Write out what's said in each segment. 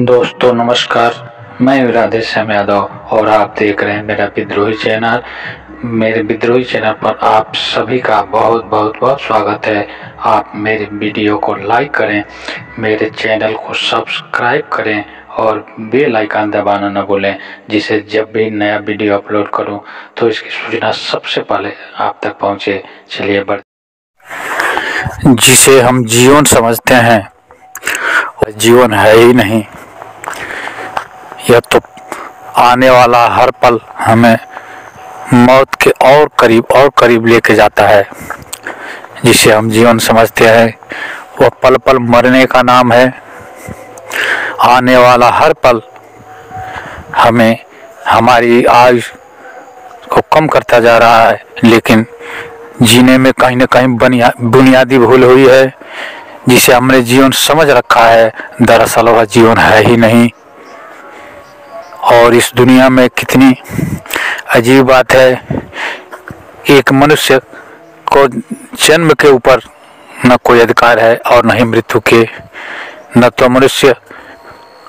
दोस्तों नमस्कार। मैं राधेश्याम यादव और आप देख रहे हैं मेरा विद्रोही चैनल। मेरे विद्रोही चैनल पर आप सभी का बहुत बहुत बहुत स्वागत है। आप मेरे वीडियो को लाइक करें, मेरे चैनल को सब्सक्राइब करें और बेल आइकन दबाना न भूलें, जिससे जब भी नया वीडियो अपलोड करूं तो इसकी सूचना सबसे पहले आप तक पहुंचे। चलिए जिसे हम जीवन समझते हैं वह जीवन है ही नहीं। यह तो आने वाला हर पल हमें मौत के और करीब लेके जाता है। जिसे हम जीवन समझते हैं वह पल पल मरने का नाम है। आने वाला हर पल हमें हमारी आयु को कम करता जा रहा है, लेकिन जीने में कहीं न कहीं बुनियादी भूल हुई है। जिसे हमने जीवन समझ रखा है, दरअसल वह जीवन है ही नहीं। और इस दुनिया में कितनी अजीब बात है, एक मनुष्य को जन्म के ऊपर न कोई अधिकार है और न ही मृत्यु के। न तो मनुष्य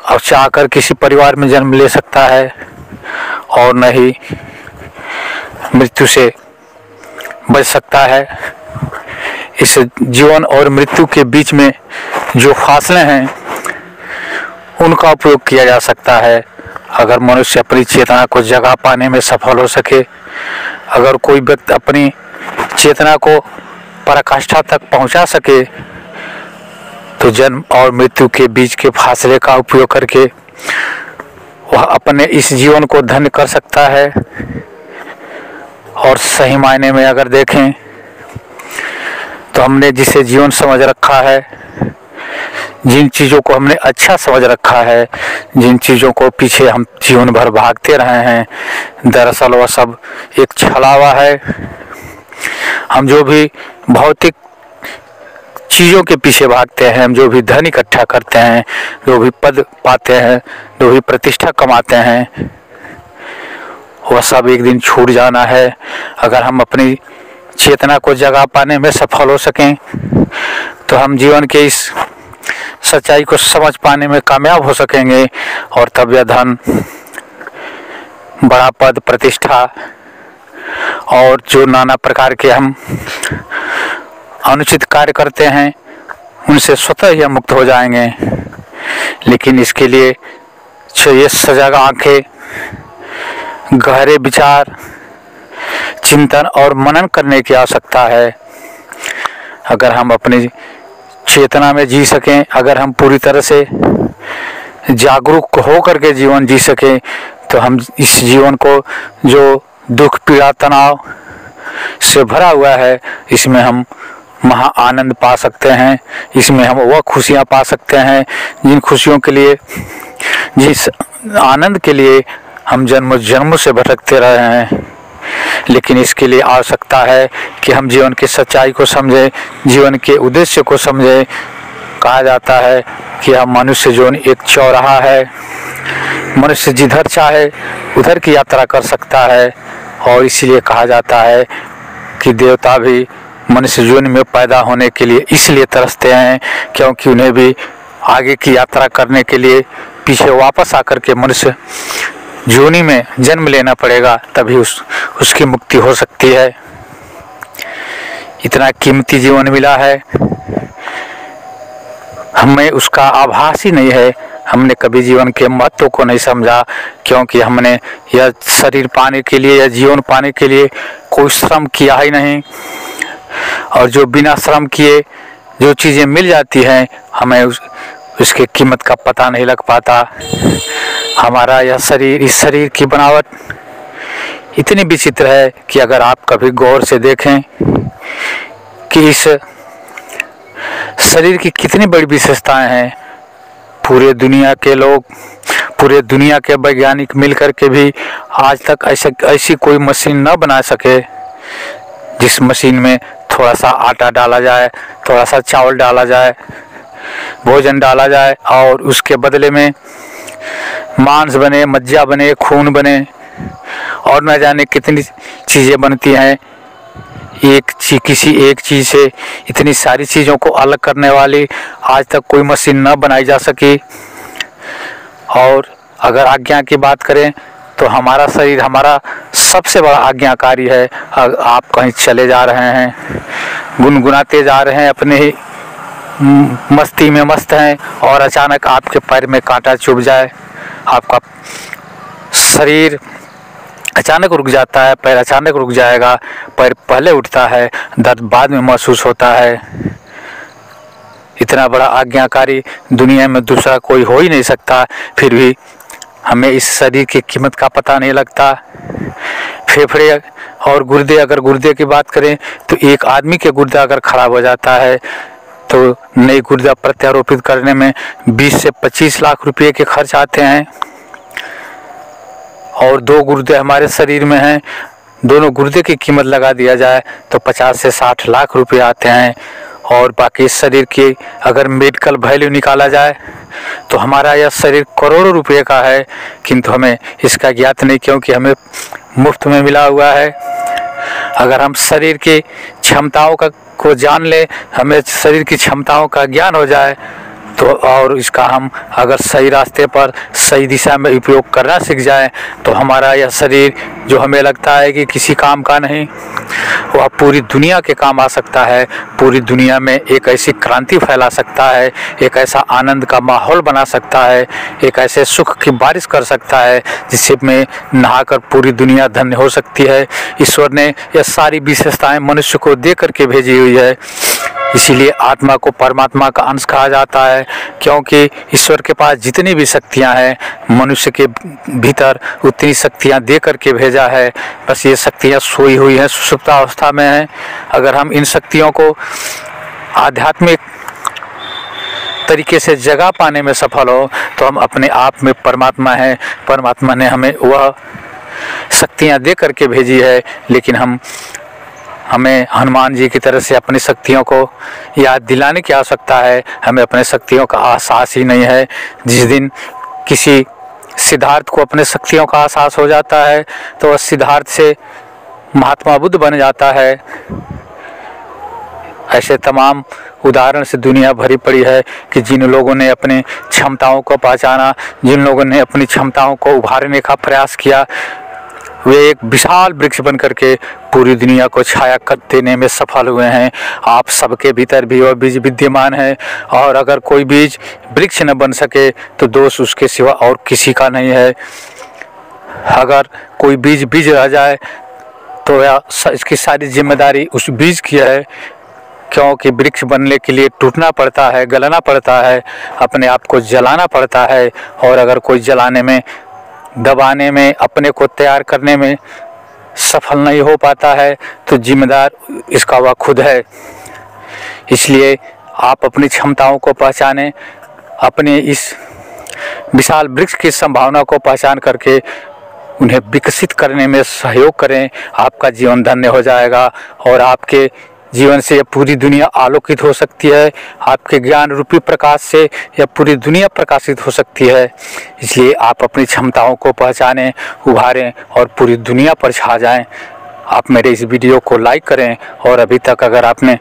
अब चाहकर किसी परिवार में जन्म ले सकता है और न ही मृत्यु से बच सकता है। इस जीवन और मृत्यु के बीच में जो फासले हैं उनका उपयोग किया जा सकता है। अगर मनुष्य अपनी चेतना को जगा पाने में सफल हो सके, अगर कोई व्यक्ति अपनी चेतना को पराकाष्ठा तक पहुंचा सके, तो जन्म और मृत्यु के बीच के फासले का उपयोग करके वह अपने इस जीवन को धन्य कर सकता है। और सही मायने में अगर देखें तो हमने जिसे जीवन समझ रखा है, जिन चीज़ों को हमने अच्छा समझ रखा है, जिन चीज़ों को पीछे हम जीवन भर भागते रहे हैं, दरअसल वह सब एक छलावा है। हम जो भी भौतिक चीज़ों के पीछे भागते हैं, हम जो भी धन इकट्ठा करते हैं, जो भी पद पाते हैं, जो भी प्रतिष्ठा कमाते हैं, वह सब एक दिन छूट जाना है। अगर हम अपनी चेतना को जगा पाने में सफल हो सकें तो हम जीवन के इस सच्चाई को समझ पाने में कामयाब हो सकेंगे। और तब यह धन, बड़ा पद, प्रतिष्ठा और जो नाना प्रकार के हम अनुचित कार्य करते हैं उनसे स्वतः ही हम मुक्त हो जाएंगे। लेकिन इसके लिए चाहिए सजग आंखें, गहरे विचार, चिंतन और मनन करने की आवश्यकता है। अगर हम अपनी चेतना में जी सकें, अगर हम पूरी तरह से जागरूक हो करके जीवन जी सकें, तो हम इस जीवन को जो दुख, पीड़ा, तनाव से भरा हुआ है, इसमें हम महा आनंद पा सकते हैं। इसमें हम वह खुशियाँ पा सकते हैं जिन खुशियों के लिए, जिस आनंद के लिए हम जन्मों से भटकते रहे हैं। लेकिन इसके लिए आवश्यकता है कि हम जीवन की सच्चाई को समझें, जीवन के उद्देश्य को समझें। कहा जाता है कि हम मनुष्य जीवन एक चौराहा है, मनुष्य जिधर चाहे उधर की यात्रा कर सकता है। और इसीलिए कहा जाता है कि देवता भी मनुष्य जीवन में पैदा होने के लिए इसलिए तरसते हैं क्योंकि उन्हें भी आगे की यात्रा करने के लिए पीछे वापस आकर के मनुष्य योनि में जन्म लेना पड़ेगा, तभी उसकी मुक्ति हो सकती है। इतना कीमती जीवन मिला है, हमें उसका आभास ही नहीं है। हमने कभी जीवन के महत्व को नहीं समझा, क्योंकि हमने यह शरीर पाने के लिए, यह जीवन पाने के लिए कोई श्रम किया ही नहीं। और जो बिना श्रम किए जो चीज़ें मिल जाती हैं, हमें उसके कीमत का पता नहीं लग पाता। हमारा यह शरीर, इस शरीर की बनावट इतनी विचित्र है कि अगर आप कभी गौर से देखें कि इस शरीर की कितनी बड़ी विशेषताएं हैं। पूरे दुनिया के लोग, पूरे दुनिया के वैज्ञानिक मिलकर के भी आज तक ऐसी कोई मशीन न बना सके जिस मशीन में थोड़ा सा आटा डाला जाए, थोड़ा सा चावल डाला जाए, भोजन डाला जाए और उसके बदले में मांस बने, मज्जा बने, खून बने और न जाने कितनी चीज़ें बनती हैं। किसी एक चीज़ से इतनी सारी चीज़ों को अलग करने वाली आज तक कोई मशीन न बनाई जा सकी। और अगर आज्ञा की बात करें तो हमारा शरीर हमारा सबसे बड़ा आज्ञाकारी है। आप कहीं चले जा रहे हैं, गुनगुनाते जा रहे हैं, अपने ही मस्ती में मस्त हैं और अचानक आपके पैर में कांटा चुभ जाए, आपका शरीर अचानक रुक जाता है, पैर अचानक रुक जाएगा, पैर पहले उठता है, दर्द बाद में महसूस होता है। इतना बड़ा आज्ञाकारी दुनिया में दूसरा कोई हो ही नहीं सकता, फिर भी हमें इस शरीर की कीमत का पता नहीं लगता। फेफड़े और गुर्दे, अगर गुर्दे की बात करें तो एक आदमी के गुर्दा अगर खराब हो जाता है तो नई गुर्दा प्रत्यारोपित करने में 20 से 25 लाख रुपए के खर्च आते हैं। और 2 गुर्दे हमारे शरीर में हैं, दोनों गुर्दे की कीमत लगा दिया जाए तो 50 से 60 लाख रुपए आते हैं। और बाकी शरीर की अगर मेडिकल वैल्यू निकाला जाए तो हमारा यह शरीर करोड़ों रुपए का है, किंतु हमें इसका ज्ञात नहीं, क्योंकि हमें मुफ्त में मिला हुआ है। अगर हम शरीर की क्षमताओं को जान ले, हमें शरीर की क्षमताओं का ज्ञान हो जाए तो और इसका हम अगर सही रास्ते पर सही दिशा में उपयोग करना सीख जाए तो हमारा यह शरीर जो हमें लगता है कि किसी काम का नहीं, वह पूरी दुनिया के काम आ सकता है। पूरी दुनिया में एक ऐसी क्रांति फैला सकता है, एक ऐसा आनंद का माहौल बना सकता है, एक ऐसे सुख की बारिश कर सकता है जिससे में नहाकर पूरी दुनिया धन्य हो सकती है। ईश्वर ने यह सारी विशेषताएं मनुष्य को दे करके भेजी हुई है। इसीलिए आत्मा को परमात्मा का अंश कहा जाता है, क्योंकि ईश्वर के पास जितनी भी शक्तियां हैं मनुष्य के भीतर उतनी शक्तियां दे करके भेजा है। बस ये शक्तियां सोई हुई हैं, सुषुप्तावस्था में हैं। अगर हम इन शक्तियों को आध्यात्मिक तरीके से जगा पाने में सफल हो तो हम अपने आप में परमात्मा हैं। परमात्मा ने हमें वह शक्तियां दे करके भेजी है, लेकिन हमें हनुमान जी की तरह से अपनी शक्तियों को याद दिलाने की आवश्यकता है। हमें अपने शक्तियों का एहसास ही नहीं है। जिस दिन किसी सिद्धार्थ को अपने शक्तियों का एहसास हो जाता है तो वह सिद्धार्थ से महात्मा बुद्ध बन जाता है। ऐसे तमाम उदाहरण से दुनिया भरी पड़ी है कि जिन लोगों ने अपनी क्षमताओं को पहचाना, जिन लोगों ने अपनी क्षमताओं को उभारने का प्रयास किया, वे एक विशाल वृक्ष बन करके पूरी दुनिया को छाया कर देने में सफल हुए हैं। आप सबके भीतर भी वह बीज विद्यमान है, और अगर कोई बीज वृक्ष न बन सके तो दोष उसके सिवा और किसी का नहीं है। अगर कोई बीज रह जाए तो इसकी सारी जिम्मेदारी उस बीज की है, क्योंकि वृक्ष बनने के लिए टूटना पड़ता है, गलना पड़ता है, अपने आप को जलाना पड़ता है। और अगर कोई जलाने में, दबाने में, अपने को तैयार करने में सफल नहीं हो पाता है तो जिम्मेदार इसका वह खुद है। इसलिए आप अपनी क्षमताओं को पहचानें, अपने इस विशाल वृक्ष की संभावना को पहचान करके उन्हें विकसित करने में सहयोग करें। आपका जीवन धन्य हो जाएगा और आपके जीवन से यह पूरी दुनिया आलोकित हो सकती है। आपके ज्ञान रूपी प्रकाश से यह पूरी दुनिया प्रकाशित हो सकती है। इसलिए आप अपनी क्षमताओं को पहचानें, उभारें और पूरी दुनिया पर छा जाएं। आप मेरे इस वीडियो को लाइक करें, और अभी तक अगर आपने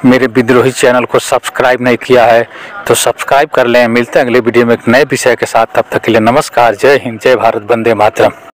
मेरे विद्रोही चैनल को सब्सक्राइब नहीं किया है तो सब्सक्राइब कर लें। मिलते हैं अगले वीडियो में एक नए विषय के साथ। तब तक के लिए नमस्कार। जय हिंद, जय भारत, वंदे मातरम।